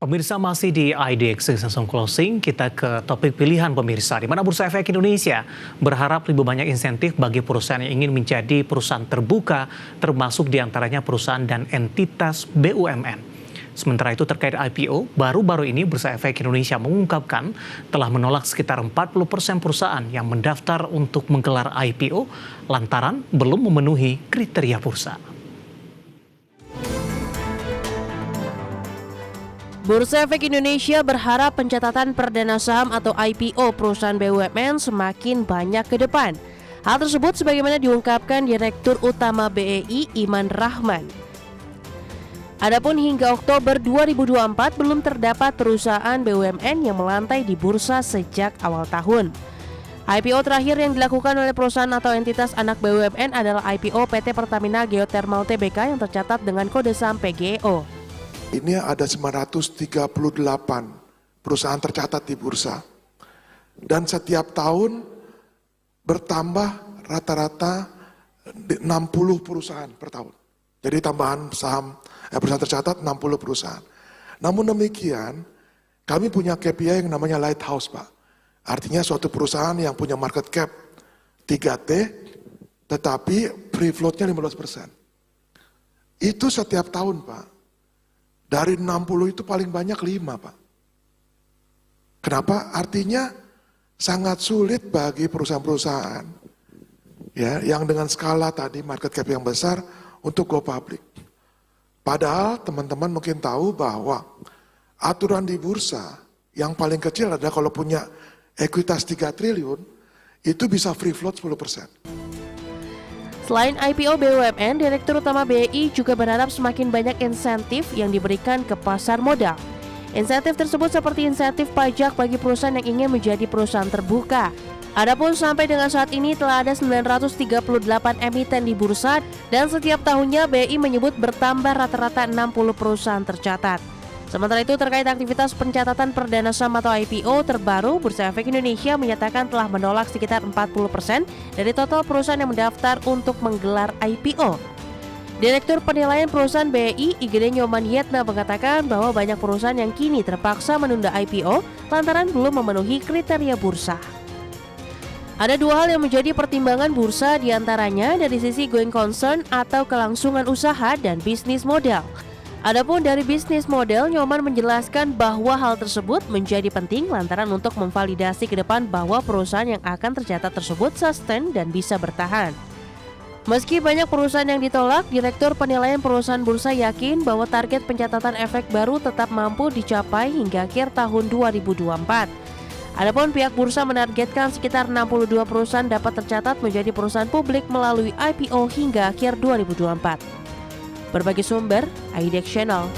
Pemirsa masih di IDX Season Closing, kita ke topik pilihan pemirsa, di mana Bursa Efek Indonesia berharap lebih banyak insentif bagi perusahaan yang ingin menjadi perusahaan terbuka, termasuk diantaranya perusahaan dan entitas BUMN. Sementara itu terkait IPO, baru-baru ini Bursa Efek Indonesia mengungkapkan telah menolak sekitar 40% perusahaan yang mendaftar untuk menggelar IPO lantaran belum memenuhi kriteria bursa. Bursa Efek Indonesia berharap pencatatan perdana saham atau IPO perusahaan BUMN semakin banyak ke depan. Hal tersebut sebagaimana diungkapkan Direktur Utama BEI Iman Rahman. Adapun hingga Oktober 2024 belum terdapat perusahaan BUMN yang melantai di bursa sejak awal tahun. IPO terakhir yang dilakukan oleh perusahaan atau entitas anak BUMN adalah IPO PT Pertamina Geothermal Tbk yang tercatat dengan kode saham PGEO. Ini ada 938 perusahaan tercatat di bursa. Dan setiap tahun bertambah rata-rata 60 perusahaan per tahun. Jadi tambahan perusahaan tercatat 60 perusahaan. Namun demikian, kami punya KPI yang namanya lighthouse, Pak. Artinya suatu perusahaan yang punya market cap 3T, tetapi free float-nya 15%. Itu setiap tahun, Pak. Dari 60 itu paling banyak 5, Pak. Kenapa? Artinya sangat sulit bagi perusahaan-perusahaan ya, yang dengan skala tadi market cap yang besar untuk go public. Padahal teman-teman mungkin tahu bahwa aturan di bursa yang paling kecil adalah kalau punya ekuitas 3 triliun, itu bisa free float 10%. Selain IPO BUMN, Direktur Utama BEI juga berharap semakin banyak insentif yang diberikan ke pasar modal. Insentif tersebut seperti insentif pajak bagi perusahaan yang ingin menjadi perusahaan terbuka. Adapun sampai dengan saat ini telah ada 938 emiten di bursa dan setiap tahunnya BEI menyebut bertambah rata-rata 60 perusahaan tercatat. Sementara itu terkait aktivitas pencatatan perdana saham atau IPO terbaru, Bursa Efek Indonesia menyatakan telah menolak sekitar 40% dari total perusahaan yang mendaftar untuk menggelar IPO. Direktur Penilaian Perusahaan BEI Igede Nyoman Yetna mengatakan bahwa banyak perusahaan yang kini terpaksa menunda IPO lantaran belum memenuhi kriteria bursa. Ada dua hal yang menjadi pertimbangan bursa, diantaranya dari sisi going concern atau kelangsungan usaha dan bisnis model. Adapun dari bisnis model, Nyoman menjelaskan bahwa hal tersebut menjadi penting lantaran untuk memvalidasi ke depan bahwa perusahaan yang akan tercatat tersebut sustain dan bisa bertahan. Meski banyak perusahaan yang ditolak, Direktur Penilaian Perusahaan Bursa yakin bahwa target pencatatan efek baru tetap mampu dicapai hingga akhir tahun 2024. Adapun pihak bursa menargetkan sekitar 62 perusahaan dapat tercatat menjadi perusahaan publik melalui IPO hingga akhir 2024. Berbagai sumber, IDX Channel.